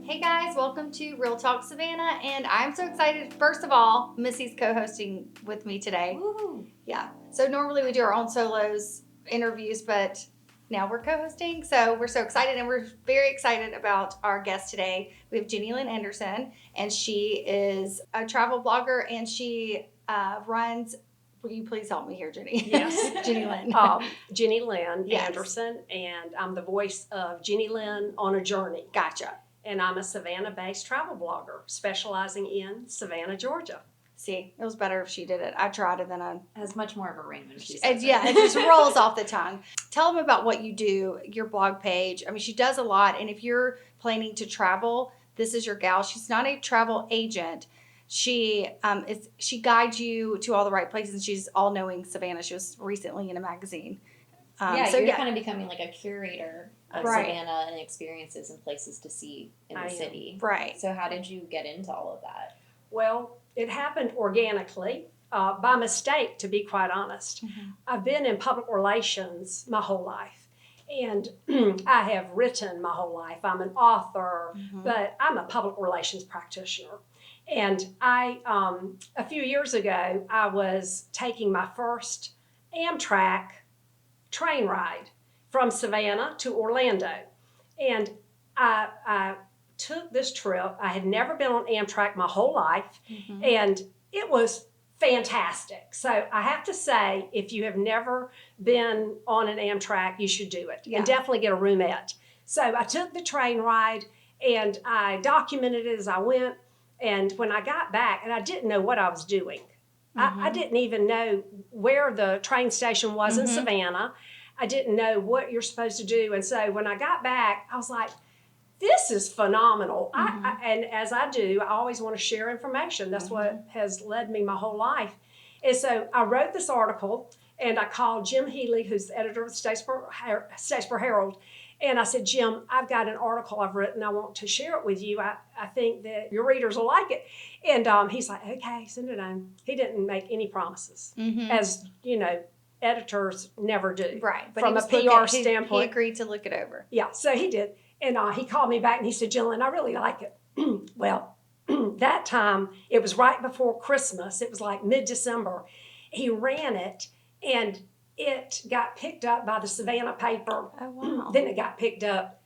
Hey guys, welcome to Real Talk Savannah, and I'm so excited. First of all, Missy's co-hosting with me today. Woo. Yeah, so normally we do our own solos interviews, but now we're co-hosting, so we're so excited, and we're very excited about our guest today. We have Jenny Lynn Anderson, and she is a travel blogger, and she runs. Will you please help me here, Jenny? Yes. Jenny Lynn. Jenny Lynn Yes. Anderson, and I'm the voice of Jenny Lynn on a Journey. Gotcha. And I'm a Savannah-based travel blogger specializing in Savannah, Georgia. See, it was better if she did it. I tried it, then I. It has much more of a ring when she says Yeah, it just rolls off the tongue. Tell them about what you do, your blog page. I mean, she does a lot, and if you're planning to travel, this is your gal. She's not a travel agent. She guides you to all the right places, and she's all-knowing Savannah. She was recently in a magazine. you're kind of becoming like a curator of Right. Savannah and experiences and places to see in the city. Right. So how did you get into all of that? Well, it happened organically, by mistake, to be quite honest. Mhm. I've been in public relations my whole life, and I have written my whole life. I'm an author, Mhm. but I'm a public relations practitioner. And I, a few years ago, I was taking my first Amtrak train ride from Savannah to Orlando. And I took this trip. I had never been on Amtrak my whole life, Mhm. and it was fantastic. So I have to say, if you have never been on an Amtrak, you should do it. Yeah. And definitely get a roomette. So I took the train ride, and I documented it as I went. And when I got back, and I didn't know what I was doing. I didn't even know where the train station was in Mhm. Savannah. I didn't know what you're supposed to do. And so when I got back, I was like, this is phenomenal. And as I do, I always want to share information. That's what has led me my whole life. And so I wrote this article, and I called Jim Healy, who's the editor of the Statesboro Herald. And I said, Jim, I've got an article I've written. I want to share it with you. I think that your readers will like it. And he's like, okay, send it on. He didn't make any promises, Mhm. as you know, editors never do. Right. But From he a was PR he standpoint. agreed to look it over. Yeah, so he did. And he called me back and he said, Jillian, I really like it. Well, that time, it was right before Christmas. It was like mid-December. He ran it, and it got picked up by the Savannah paper. Oh, wow. Then it got picked up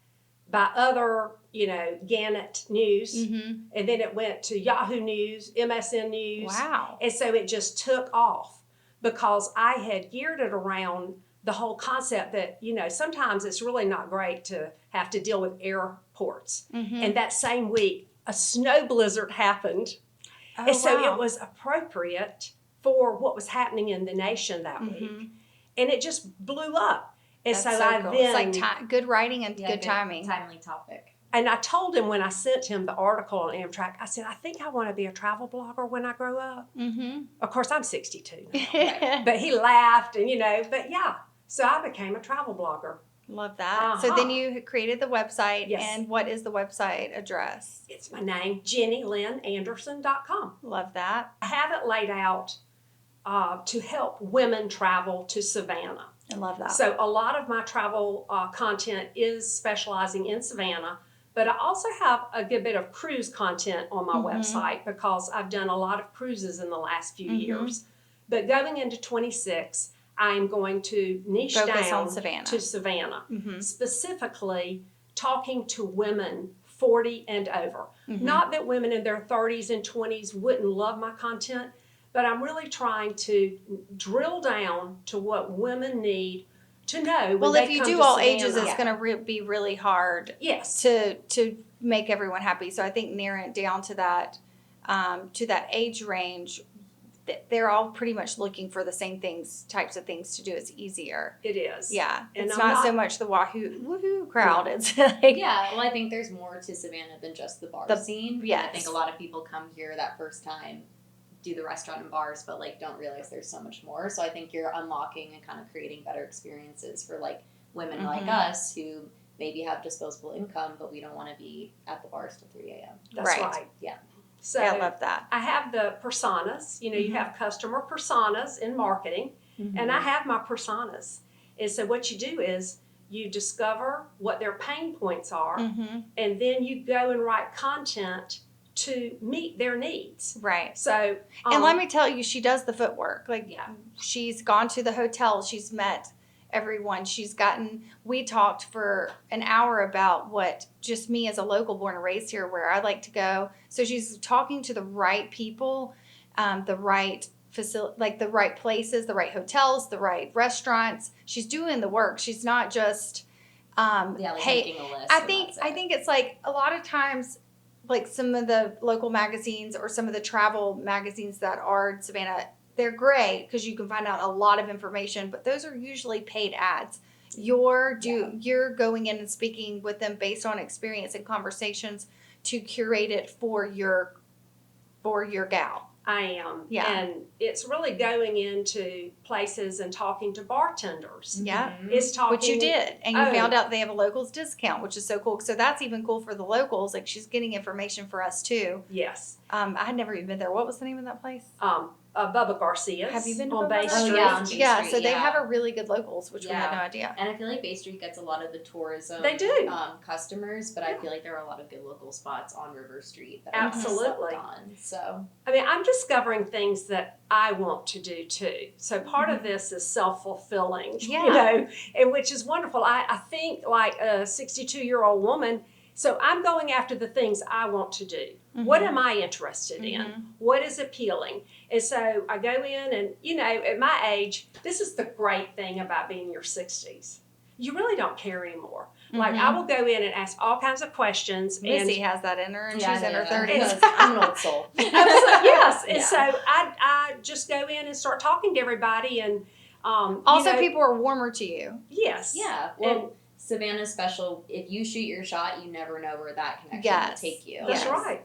by other, Gannett News. Mhm. And then it went to Yahoo News, MSN News. Wow. And so it just took off because I had geared it around the whole concept that, sometimes it's really not great to have to deal with airports. Mhm. And that same week, a snow blizzard happened. Oh, And so wow. it was appropriate for what was happening in the nation that week. Mhm. And it just blew up. And That's so so I cool. then, It's like good writing and Yeah, good timing. Timely topic. and I told him when I sent him the article on Amtrak, I said, I think I want to be a travel blogger when I grow up. Mm-hmm. Of course, I'm 62 now. Right. But he laughed, and but yeah. So I became a travel blogger. Love that. So then you created the website, Yes. and what is the website address? It's my name, JennyLynnAnderson.com. Love that. I have it laid out to help women travel to Savannah. I love that. So a lot of my travel content is specializing in Savannah, but I also have a good bit of cruise content on my website because I've done a lot of cruises in the last few years. But going into 26, I'm going to niche Focus down on Savannah. to Savannah, Mhm. specifically talking to women 40 and over. Not that women in their 30s and 20s wouldn't love my content, but I'm really trying to drill down to what women need to know when Well, they if you come do to all Savannah. ages, it's going to be really hard Yes. to make everyone happy. So I think narrowing it down to that age range, they're all pretty much looking for the same types of things to do. It's easier. It is. Yeah, And it's I'm not so not- much the woohoo crowd. It's like, Yeah, well, I think there's more to Savannah than just the bar scene. yes. I think a lot of people come here that first time, do the restaurant and bars, but don't realize there's so much more. So I think you're unlocking and kind of creating better experiences for women like us who maybe have disposable income, but we don't want to be at the bars till 3 a.m. That's Right. right. Yeah. So I love that. I have the personas. You have customer personas in marketing, and I have my personas. And so what you do is you discover what their pain points are, Mm-hmm. and then you go and write content to meet their needs. Right. So, And let me tell you, she does the footwork. Like, Yeah. she's gone to the hotel. She's met everyone. We talked for an hour about what just me as a local born and raised here, where I like to go. So she's talking to the right people, the right facility, like the right places, the right hotels, the right restaurants. She's doing the work. She's not just, Like hey, making a list. I and think that's it. I think it's like a lot of times, like some of the local magazines or some of the travel magazines that are in Savannah, they're great because you can find out a lot of information, but those are usually paid ads. You're going in and speaking with them based on experience and conversations to curate it for your gal. I am. Yeah. And it's really going into places and talking to bartenders. Yeah. Mhm. It's talking. Which you did, and you Oh. found out they have a locals discount, which is so cool. So that's even cool for the locals. Like, she's getting information for us too. Yes. I had never even been there. What was the name of that place? Bubba Garcia's. Have you been to on Bubba Bay Garcia's? Street? yeah, on Bay Yeah, Street, so they yeah. have a really good locals, which we had Yeah. no idea. And I feel like Bay Street gets a lot of the tourism They do. customers, but I Yeah. feel like there are a lot of good local spots on River Street that Absolutely. are on. So I mean, I'm discovering things that I want to do too. So part of this is self-fulfilling, Yeah. and which is wonderful. I think like a 62-year-old woman, so I'm going after the things I want to do. What am I interested in? What is appealing? And so I go in and, at my age, this is the great thing about being in your 60s. You really don't care anymore. Like, I will go in and ask all kinds of questions. Missy has that in her, and she's in her 30s. Because I'm an old soul. Yes. And Yeah. so I just go in and start talking to everybody. And Also, people are warmer to you. Yes. Yeah. Well, Savannah's special. If you shoot your shot, you never know where that connection will take you. That's And, right.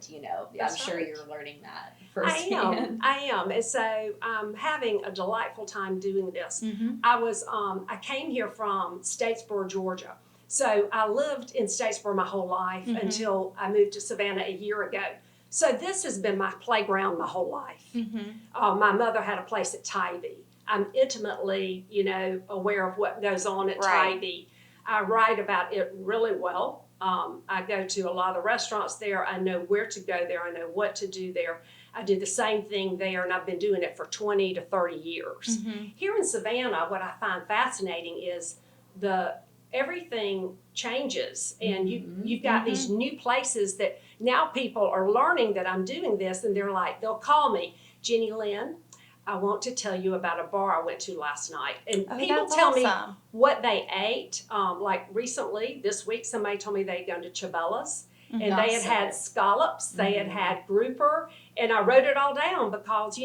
I'm sure right. you're learning that I firsthand. am. And so I'm having a delightful time doing this. Mm-hmm. I came here from Statesboro, Georgia. So I lived in Statesboro my whole life until I moved to Savannah a year ago. So this has been my playground my whole life. My mother had a place at Chive. I'm intimately, aware of what goes on at Right. Chive. I write about it really well. I go to a lot of the restaurants there. I know where to go there. I know what to do there. I do the same thing there, and I've been doing it for 20 to 30 years. Here in Savannah, what I find fascinating is everything changes, and you've got these new places that now people are learning that I'm doing this, and they'll call me, Jenny Lynn, I want to tell you about a bar I went to last night. And people tell me what they ate. Like recently, this week, somebody told me they'd gone to Chabella's, and they had scallops, they had grouper, and I wrote it all down because,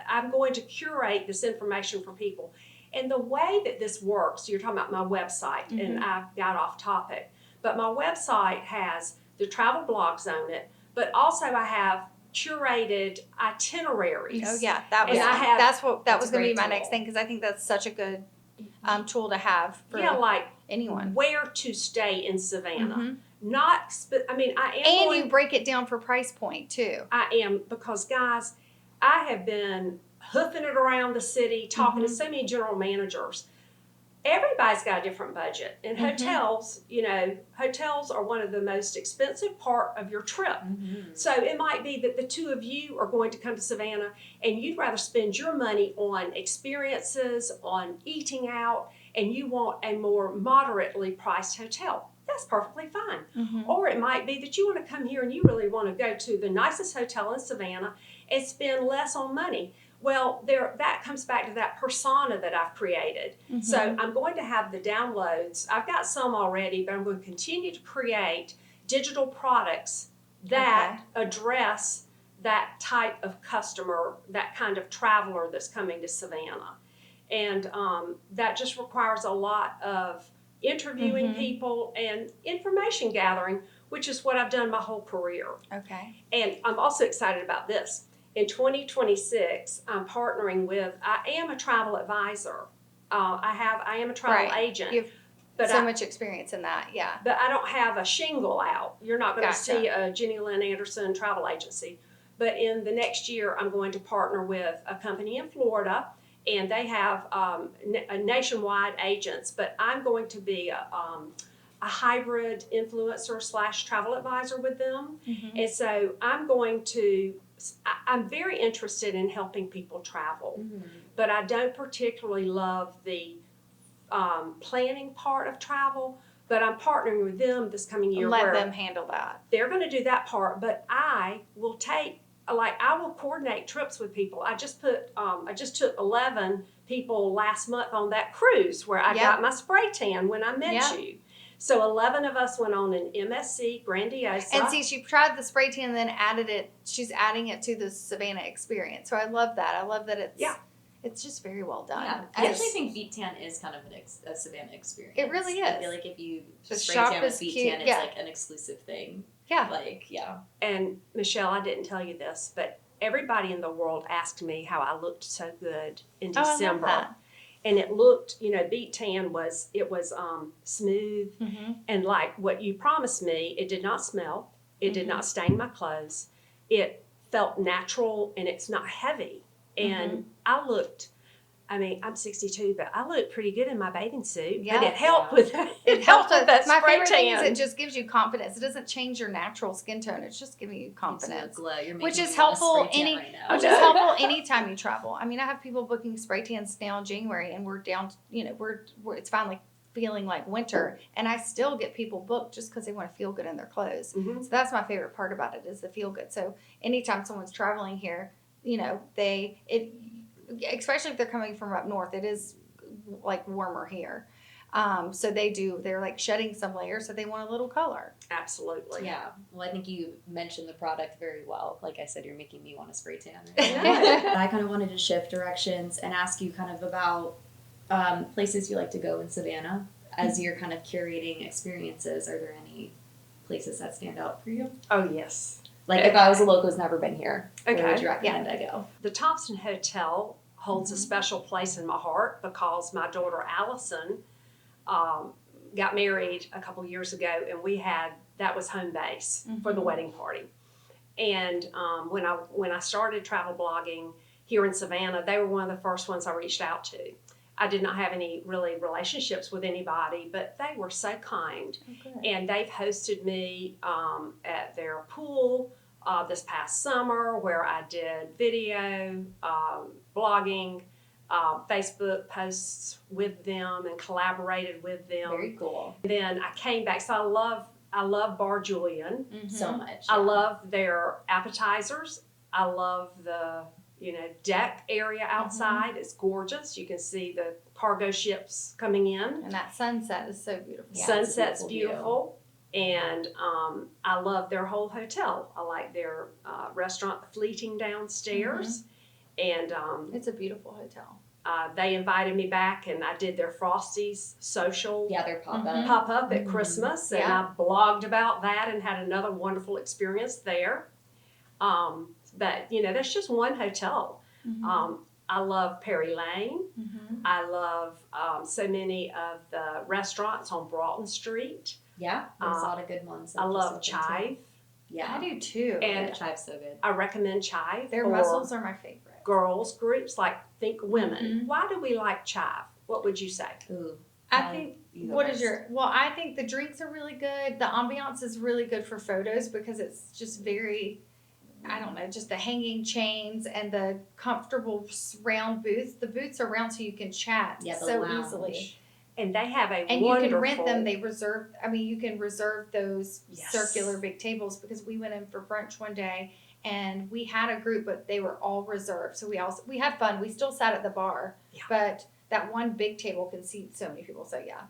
I'm going to curate this information for people. And the way that this works, you're talking about my website, and I got off topic, but my website has the travel blogs on it, but also I have curated itineraries. Oh yeah, that was that's was a going to be great my tool. next thing, because I think that's such a good tool to have for like anyone. where to stay in Savannah. Mhm. I am. And you break it down for price point too. I am, because guys, I have been hoofing it around the city, talking to so many general managers. Everybody's got a different budget, and hotels are one of the most expensive part of your trip. So it might be that the two of you are going to come to Savannah, and you'd rather spend your money on experiences, on eating out, and you want a more moderately priced hotel. That's perfectly fine. Or it might be that you want to come here and you really want to go to the nicest hotel in Savannah and spend less on money. Well, that comes back to that persona that I've created. So I'm going to have the downloads. I've got some already, but I'm going to continue to create digital products that address that type of customer, that kind of traveler that's coming to Savannah. And that just requires a lot of interviewing people and information gathering, which is what I've done my whole career. Okay. And I'm also excited about this. In 2026, I'm partnering with, I am a travel advisor. I am a travel agent. You have but so much experience in that, yeah. But I don't have a shingle out. You're not going to Gotcha. see a Jenny Lynn Anderson travel agency. But in the next year, I'm going to partner with a company in Florida, and they have nationwide agents, but I'm going to be a hybrid influencer / travel advisor with them. And so I'm very interested in helping people travel, but I don't particularly love the planning part of travel. But I'm partnering with them this coming year. Let them handle that. They're going to do that part, but I will coordinate trips with people. I just took 11 people last month on that cruise where I got my spray tan when I met you. So 11 of us went on an MSC Grandiosa. And see, she tried the spray tan and then she's adding it to the Savannah experience. So I love that. I love that it's just very well done. Yeah, I actually think beat tan is kind of a Savannah experience. It really is. I feel like if you The spray shop tan with is beat cute. tan, it's like an exclusive thing. Yeah. Like, yeah. And Michelle, I didn't tell you this, but everybody in the world asked me how I looked so good in December. I love that. And it looked, beat tan was smooth and like what you promised me. It did not smell. It did not stain my clothes. It felt natural and it's not heavy. And I'm 62, but I look pretty good in my bathing suit. Yeah. But it helped with It helps with that my spray favorite thing is tan. it just gives you confidence. It doesn't change your natural skin tone. It's just giving you confidence. Glow. You're making Which is me helpful want a spray tan right now. which is helpful anytime you travel. I mean, I have people booking spray tans now in January and we're down, we're it's finally feeling like winter, and I still get people booked just because they want to feel good in their clothes. So that's my favorite part about it is the feel good. So anytime someone's traveling here, especially if they're coming from up north, it is like warmer here. So they're like shedding some layers, so they want a little color. Absolutely. Yeah. Well, I think you mentioned the product very well. Like I said, you're making me want a spray tan right now. I kind of wanted to shift directions and ask you kind of about places you like to go in Savannah as you're kind of curating experiences. Are there any places that stand out for you? Oh, yes. Like if I was a local who's never been here, where Okay. would you recommend I go? The Thompson Hotel holds a special place in my heart because my daughter Allison got married a couple years ago, and that was home base for the wedding party. And when I started travel blogging here in Savannah, they were one of the first ones I reached out to. I did not have any really relationships with anybody, but they were so kind. And they've hosted me at their pool this past summer where I did video, blogging, Facebook posts with them and collaborated with them. Very cool. Then I came back. So I love Bar Julian So much. I love their appetizers. I love the deck area outside. It's gorgeous. You can see the cargo ships coming in. And that sunset is so beautiful. Yeah, Sunset's it's a beautiful. And I love their whole hotel. I like their restaurant, the Fleeting downstairs. And It's a beautiful hotel. they invited me back, and I did their Frosties social their pop-up. pop-up at Christmas. And Yeah. I blogged about that and had another wonderful experience there. But, that's just one hotel. I love Perry Lane. I love so many of the restaurants on Broughton Street. Yeah, there's a lot of good ones. I love Chive. Yeah. I do too. And Chive's so good. I recommend Chive. Their for mussels are my favorite. girls groups, like think women. Why do we like Chive? What would you say? Ooh. I think, I think the drinks are really good. The ambiance is really good for photos because it's just very, just the hanging chains and the comfortable round booths. The booths are round so you can chat so lounge. easily. And they have a And wonderful. you can rent them. You can reserve those Yes. circular big tables because we went in for brunch one day and we had a group, but they were all reserved. So we had fun. We still sat at the bar, but that one big table can seat so many people. So yeah,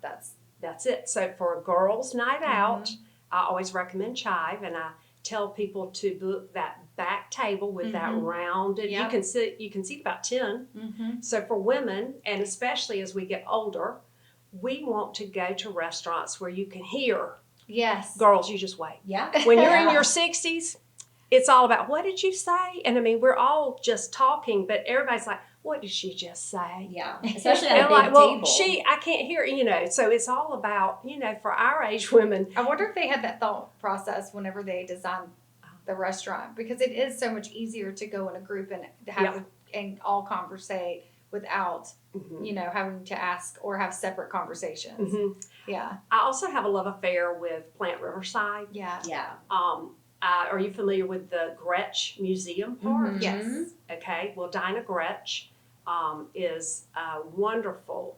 That's it. So for a girls' night out, I always recommend Chive, and I tell people to book that back table with that rounded. Yep. You can seat about 10. So for women, and especially as we get older, we want to go to restaurants where you can hear. Yes. Girls, you just wait. Yeah. When you're in your 60s, it's all about, what did you say? And we're all just talking, but everybody's like, what did she just say? Yeah. Especially And at a I'm big like, table. I can't hear, so it's all about, for our age women. I wonder if they had that thought process whenever they designed the restaurant, because it is so much easier to go in a group and have and all conversate without, Mhm. you know, having to ask or have separate conversations. Mhm. Yeah. I also have a love affair with Plant Riverside. Yeah. Yeah. Are you familiar with the Gretsch Museum Park? Mhm. Yes. Okay, well, Dinah Gretsch is a wonderful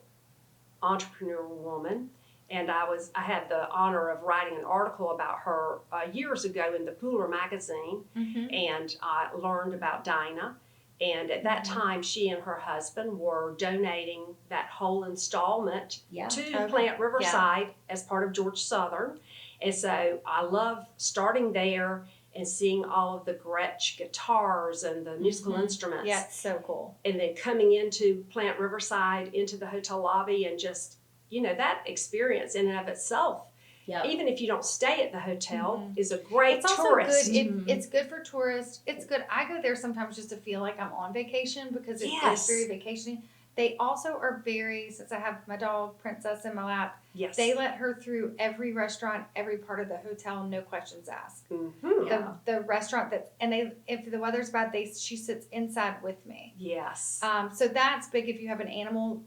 entrepreneurial woman, and I had the honor of writing an article about her years ago in the Pooler magazine, Mm-hmm. and I learned about Dinah. And at that time, she and her husband were donating that whole installment Yeah. to Okay. Plant Riverside as part of George Southern. And so I love starting there and seeing all of the Gretsch guitars and the musical instruments. Yeah, it's so cool. And then coming into Plant Riverside, into the hotel lobby, and just, you know, that experience in and of itself, Yeah. even if you don't stay at the hotel, is a great It's also tourist. good. It's good for tourists. It's good. I go there sometimes just to feel like I'm on vacation because it Yes. is very vacationing. They also are very, since I have my dog Princess in my lap, Yes. they let her through every restaurant, every part of the hotel, no questions asked. Mhm. Yeah. The restaurant if the weather's bad, she sits inside with me. Yes. So that's big if you have an animal.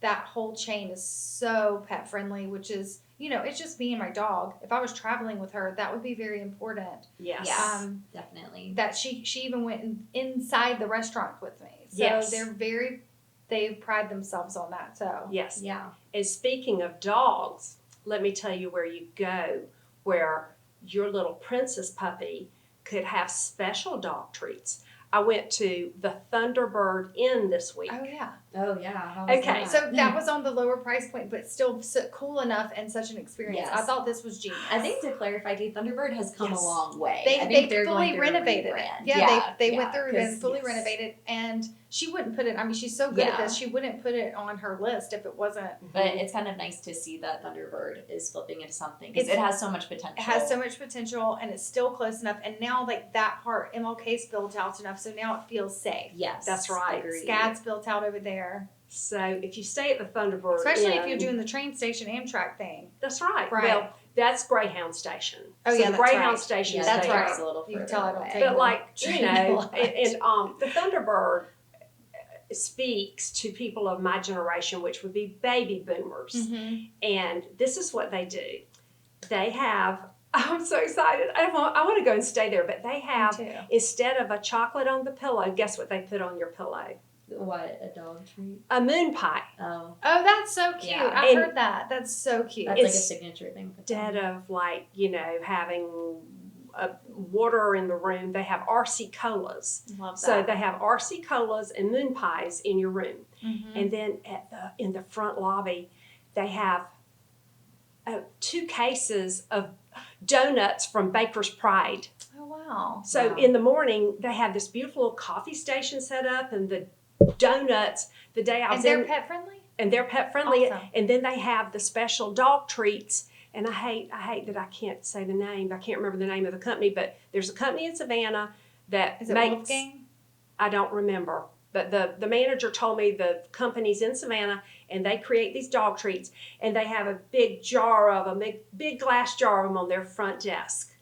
That whole chain is so pet friendly, which is, you know, it's just me and my dog. If I was traveling with her, that would be very important. Yes. Yeah. Definitely. That she even went inside the restaurant with me. So Yes. they pride themselves on that. So Yes. Yeah. And speaking of dogs, let me tell you where you go where your little princess puppy could have special dog treats. I went to the Thunderbird Inn this week. Oh yeah. Oh yeah. How was Okay, that? So that was on the lower price point, but still so cool enough and such an experience. Yes. I thought this was genius. I think to clarify, too, Thunderbird has come Yes. a long way. They I think they're fully going through a renovated it. rebrand. Yeah, they went through and 'cause- fully yes. renovated, and she wouldn't put it. I mean, she's so good at Yeah. this. She wouldn't put it on her list if it wasn't. But it's kind of nice to see that Thunderbird is flipping into something because It's- it has so much potential. It has so much potential, and it's still close enough. And now, like that part, MLK's built out enough, so now it feels safe. Yes, That's right. Agreed. SCAD's built out over there, So if you stay at the Thunderbird especially if Inn- you're doing the train station Amtrak thing. That's right. Right. Well, that's Greyhound Station. Oh, so yeah, the that's Greyhound right. Station Yeah, is That's there. right. It's a little You can further tell I don't away. take But like, train you know, a lot. and the Thunderbird speaks to people of my generation, which would be baby boomers. Mm-hmm. And this is what they do. They have, I'm so excited. I want to go and stay there, but they have, too. instead of a chocolate on the pillow, guess what they put on your pillow? What, a dog treat? A moon pie. Oh, Oh, that's so cute. Yeah. I've And- heard that. That's so cute. that's like a It's- signature thing. for Instead them. of like, you know, having water in the room, they have RC colas. Love that. So they have RC colas and moon pies in your room. Mhm. And then in the front lobby, they have 2 cases of donuts from Baker's Pride. Oh wow. So Wow. in the morning, they have this beautiful little coffee station set up, and the donuts. The day I was And they're in, pet friendly. and they're pet friendly. Awesome. And then they have the special dog treats. And I hate that I can't say the name. I can't remember the name of the company, but there's a company in Savannah that Is it makes. Wolfgang? I don't remember. But the manager told me the company's in Savannah, and they create these dog treats, and they have a big jar of them, big glass jar of them on their front desk.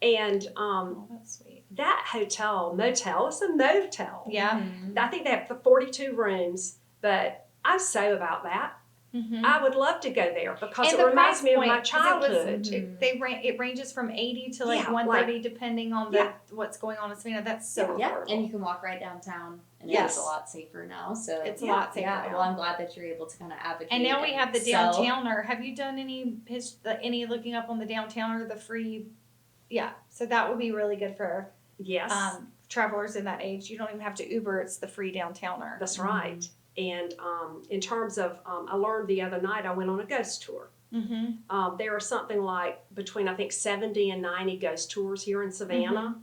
And Oh, that's sweet. that motel, it's a motel. Yeah. Mhm. I think they have the 42 rooms, but I'm so about that. Mm-hmm. I would love to go there because And it the reminds price me of point, my 'cause childhood. It ranges from 80 to like Yeah, 130 depending on the Yeah. what's going on in Savannah. That's so Yeah, affordable. and you can walk right downtown, and Yes. it's a lot safer now. So It's a yeah, lot safer Yeah, now. well, I'm glad that you're able to kind of advocate. And now we have the sell. downtowner. Have you done any looking up on the downtowner, the free? Yeah, so that would be really good for Yes, travelers in that age. You don't even have to Uber; it's the free downtowner. that's right. And in terms of, I learned the other night I went on a ghost tour. Mm-hmm. There are something like between, I think, 70 and 90 ghost tours here in Savannah.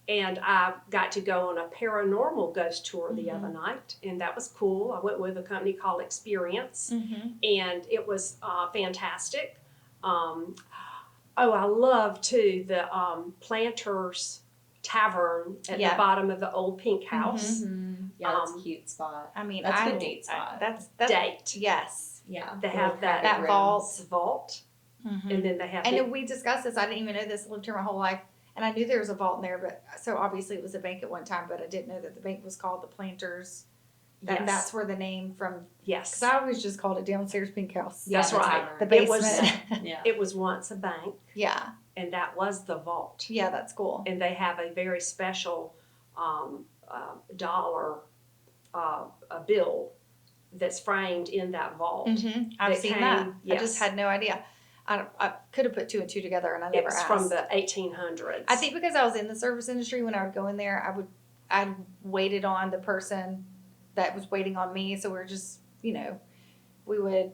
And I got to go on a paranormal ghost tour the other night, and that was cool. I went with a company called Experience, Mm-hmm. and it was fantastic. I love, too, the Planters Tavern at Yeah. the bottom of the old pink house. Mhm. Yeah, that's a Um, cute spot. I mean, That's a I good date spot. That's Date. Yes. Yeah, They little have that private vault. rooms. Vault, Mm-hmm. and then they have And we discussed this. I didn't even know this. I lived here my whole life, and I knew there was a vault in there. But so obviously it was a bank at one time, but I didn't know that the bank was called the Planters Yes. And that's where the name from, Yes. because I always just called it downstairs pink house. That's the right. tavern. The It was- basement. Yeah. It was once a bank, Yeah. and that was the vault. Yeah, that's cool. And they have a very special dollar a bill that's framed in that vault. Mm-hmm. I've That seen came- that. I yes. just had no idea. I could have put two and two together, and I never It's asked. from the 1800s. I think because I was in the service industry, when I would go in there, I waited on the person that was waiting on me. So we're just, we would.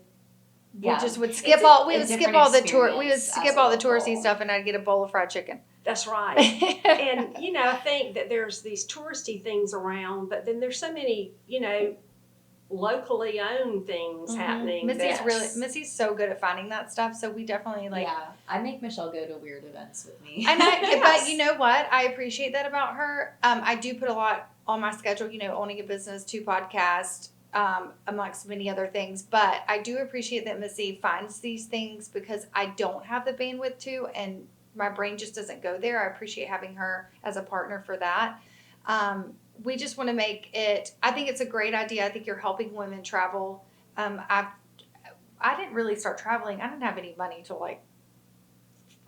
Yeah. We just would It's skip a- all. We a would skip different all the tour. We would experience skip as a all the local. touristy stuff, and I'd get a bowl of fried chicken. That's right. And I think that there's these touristy things around, but then there's so many, locally owned things happening. Missy's so good at finding that stuff. So we definitely yeah, I make Michelle go to weird events with me. And Yes. but you know what? I appreciate that about her. I do put a lot on my schedule, owning a business, 2 podcasts, amongst many other things. But I do appreciate that Missy finds these things because I don't have the bandwidth to, and my brain just doesn't go there. I appreciate having her as a partner for that. We just want to make it, I think it's a great idea. I think you're helping women travel. I didn't really start traveling. I didn't have any money till like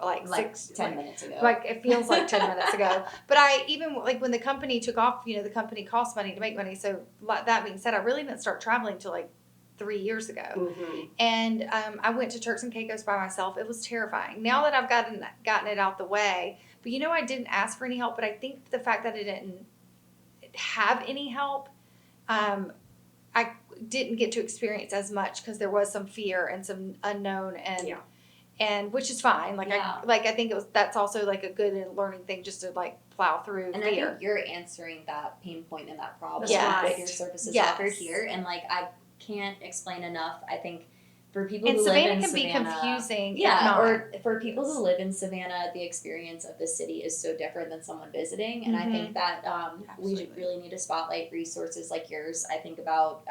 like 10 minutes. minutes ago. Like it feels like 10 minutes ago. But I even like when the company took off, the company costs money to make money. So that being said, I really didn't start traveling till like 3 years ago. Mhm. And I went to Turks and Caicos by myself. It was terrifying. Now that I've gotten it out the way, but I didn't ask for any help. But I think the fact that I didn't have any help, I didn't get to experience as much because there was some fear and some unknown and which is fine. Like Yeah. I think that's also like a good and learning thing just to like plow through And I fear. think you're answering that pain point and that problem Yes. with your services Yes. offered here. And I can't explain enough. I think for people And who Savannah live in can be Savannah, confusing. if yeah, not. or for people who live in Savannah, the experience of the city is so different than someone visiting. And I think that we Absolutely. really need to spotlight resources like yours. I think about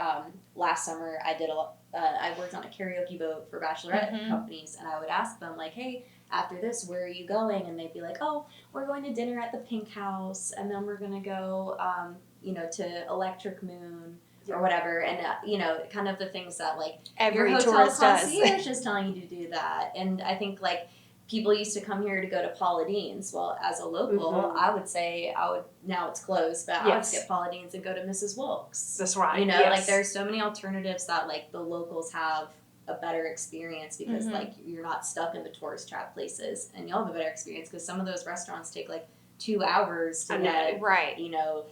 last summer I worked on a karaoke boat for bachelorette companies, and I would ask them like, hey, after this, where are you going? And they'd be like, oh, we're going to dinner at the Pink House, and then we're going to go, to Electric Moon or whatever. And, kind of the things that like Every your hotel tourist does. concierge is telling you to do that. And I think like people used to come here to go to Paula Dean's. Well, as a local, Mhm. I would say now it's closed, but I would Yes. skip Paula Dean's and go to Mrs. Wilkes. That's right. Like Yes. there's so many alternatives that like the locals have a better experience because Mhm. like you're not stuck in the tourist trap places, and you'll have a better experience because some of those restaurants take like 2 hours to I know. get Right.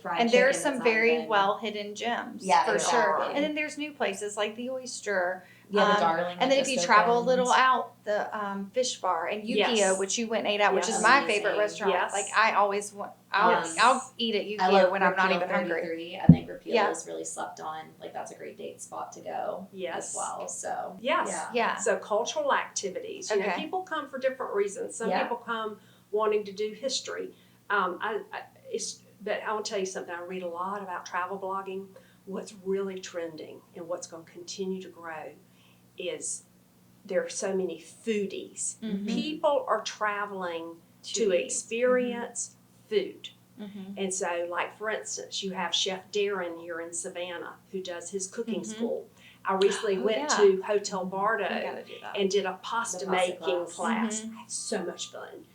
fried And chicken there's that's some not very even- well hidden gems. Yeah, for sure. exactly. And then there's new places like the Oyster. the Darling, And then if you just travel a opened. little out, the Fish Bar and Yukio, Yes. which you went and ate at, which Yes. is my Amazing. favorite restaurant. Yes. Like I always want, I'll Yes. eat at I Yukio love when I'm not Repeal even hungry. 33. I think Repeal Yeah. is really slept on. Like that's a great date spot to go Yes. as well. So Yes. Yeah. Yeah. So cultural activities. Okay. People come for different reasons. Some Yeah. people come wanting to do history. But I will tell you something. I read a lot about travel blogging. What's really trending and what's going to continue to grow is there are so many foodies. Mhm. People are traveling to eat. experience food. Mhm. And so, like for instance, you have Chef Darren here in Savannah who does his cooking Mhm. school. I recently Oh, went yeah. to Hotel Bardo You gotta do that. and did a pasta The pasta making class. class. I had so much fun.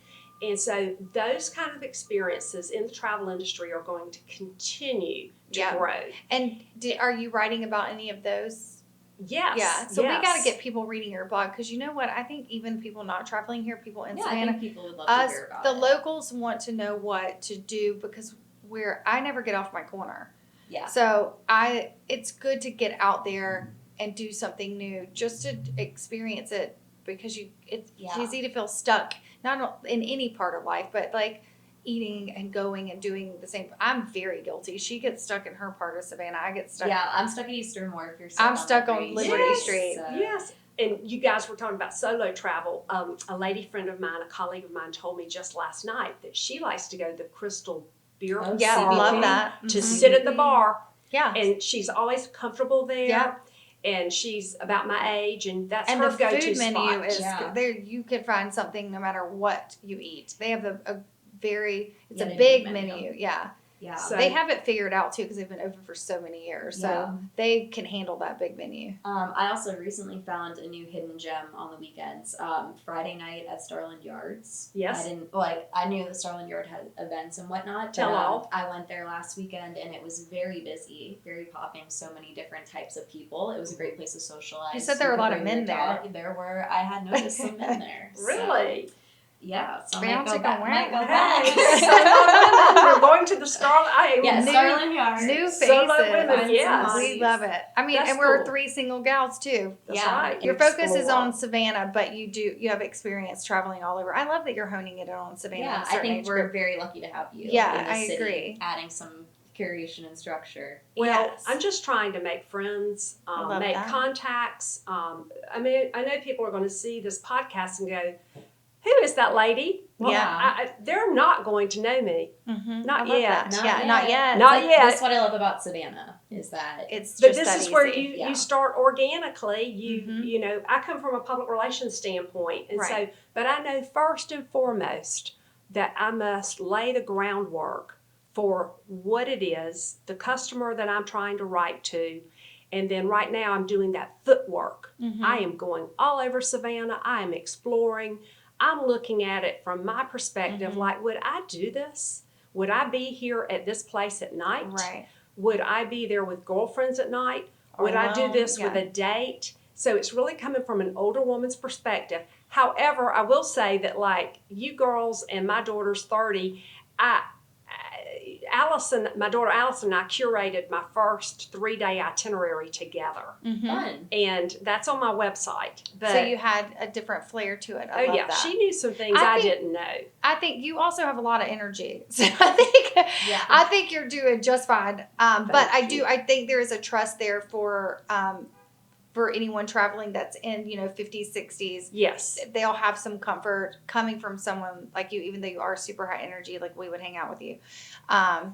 And so those kind of experiences in the travel industry are going to continue to Yeah. grow. And are you writing about any of those? Yes. Yeah. So we yes. got to get people reading your blog because you know what? I think even people not traveling here, people in Yeah, I Savannah, think people would love to us, hear about the it. locals want to know what to do because I never get off my corner. Yeah. So it's good to get out there and do something new just to experience it because it's Yeah. easy to feel stuck, not in any part of life, but like eating and going and doing the same. I'm very guilty. She gets stuck in her part of Savannah. I get stuck. Yeah, I'm stuck at Eastern Moore if you're I'm stuck on Liberty Liberty Street. Street. So- Yes. And you guys were talking about solo travel. A lady friend of mine, a colleague of mine, told me just last night that she likes to go to the Crystal Beer Oh, Yeah, Bar love that. to Mhm. sit at the bar, Yeah. and she's always comfortable there. Yeah. And she's about my age, and that's And her the go-to food menu spot. is Yeah. there. You can find something no matter what you eat. They have a Yeah, big they have a big big menu. menu. Yeah. Yeah. So- They have it figured out too because they've been open for so many years. So Yeah. they can handle that big menu. I also recently found a new hidden gem on the weekends. Friday night at Starland Yards. Yes. I knew that Starland Yard had events and whatnot. Tell all. I went there last weekend and it was very busy, very popping, so many different types of people. It was a great place to socialize. You said there were a could lot of bring men your there. dog. There were, I had noticed some men there. So, Really? yeah. So I Bound might to go go back. where? Might go Hey, back. we're going to the Starland. Yeah, New- Starland Yards. New faces. Solo women, Find some yes. hotties. We love it. I mean, That's and we're cool. 3 single gals too. That's Yeah. right. Your focus is Explore. on Savannah, but you have experience traveling all over. I love that you're honing it on Savannah. Yeah, and I certain think age we're group. very lucky to have you. Yeah, in the I city, agree. Adding some curation and structure. Well, Yes. I'm just trying to make friends, I love make that. contacts. I mean, I know people are going to see this podcast and go, "Who is that lady?" Well, Yeah. they're not going to know me. Mhm. Not I love yet. that. Not Yeah, yet. not yet. Not Like, yet. That's what I love about Savannah is that It's But just this that is where easy. you Yeah. start organically. Mhm. You know, I come from a public relations standpoint, and Right. so, but I know first and foremost that I must lay the groundwork for what it is, the customer that I'm trying to write to, and then right now I'm doing that footwork. Mhm. I am going all over Savannah. I am exploring. I'm looking at it from my perspective. Mhm. Like, would I do this? Would I be here at this place at night? Right. Would I be there with girlfriends at night? Would I do alone, this with yeah. a date? So it's really coming from an older woman's perspective. However, I will say that, like, you girls and my daughter's 30, Allison, my daughter Allison and I curated my first 3-day itinerary together. Mhm. fun. And that's on my website. But, So you had a different flair to it. I oh love yeah, that. she knew some things I I think- didn't know. I think you also have a lot of energy. So Yeah. I think you're doing just fine. But Thank you. I think there is a trust there for anyone traveling that's in, 50s, 60s. Yes. They'll have some comfort coming from someone like you, even though you are super high energy, like we would hang out with you. I'm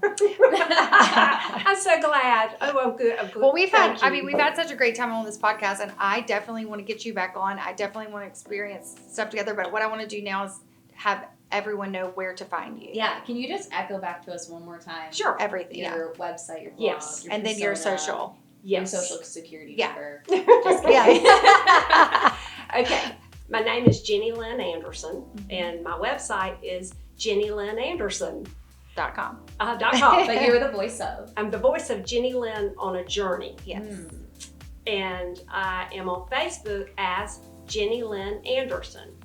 so glad. Oh, I'm good. I'm good. Well, we've Thank you. had such a great time on this podcast, and I definitely want to get you back on. I definitely want to experience stuff together. But what I want to do now is have everyone know where to find you. Yeah, can you just echo back to us one more time? Sure. Everything. Your website, your blog, Yes. your And then your persona, social. your Yes. social security Yeah. number. Yeah. Okay. My name is Jenny Lynn Anderson, and my website is jennylynnanderson.com. .com. But you're the voice of. I'm the voice of Jenny Lynn on a Journey, Yes. and I am on Facebook as Jenny Lynn Anderson.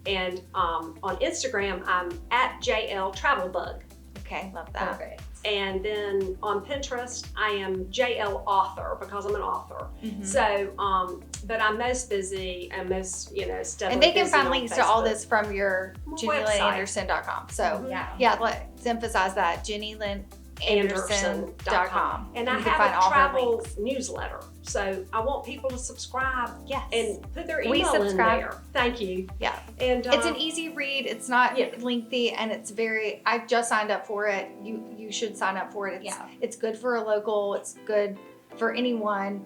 And on Instagram, I'm at JL Travelbug. Okay, love that. Perfect. And then on Pinterest, I am JL Author because I'm an author. Mhm. So, but I'm most busy and most, steadily And they can busy find on links to all Facebook. this from your My jennylynnanderson.com. So Mhm. Yeah. let's emphasize that. jennylynnanderson.com. And I You can have find a all her travel links. newsletter. So I want people to subscribe Yes. and put their We email in subscribe. there. Thank you. Yeah. And It's an easy read. It's not Yeah. lengthy, and it's I just signed up for it. You should sign up for it. It's good for a local. It's good for anyone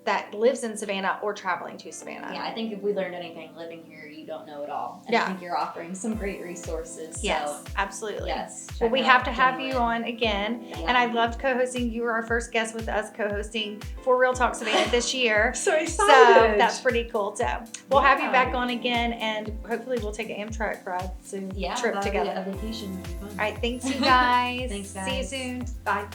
that lives in Savannah or traveling to Savannah. Yeah, I think if we learned anything living here, you don't know it all. And Yeah. I think you're offering some great resources. Yes, So, absolutely. yes. Well, check we out have to have Jenny you Lynn. on again. Yeah. And I loved co-hosting. You were our first guest with us co-hosting for Real Talk Savannah this year. so So excited. that's pretty cool. So we'll have you Yeah. back on again, and hopefully we'll take an Amtrak ride soon. Yeah, trip that'd be together. a vacation would be fun. All right, thanks you guys. Thanks, See you guys. soon. Bye.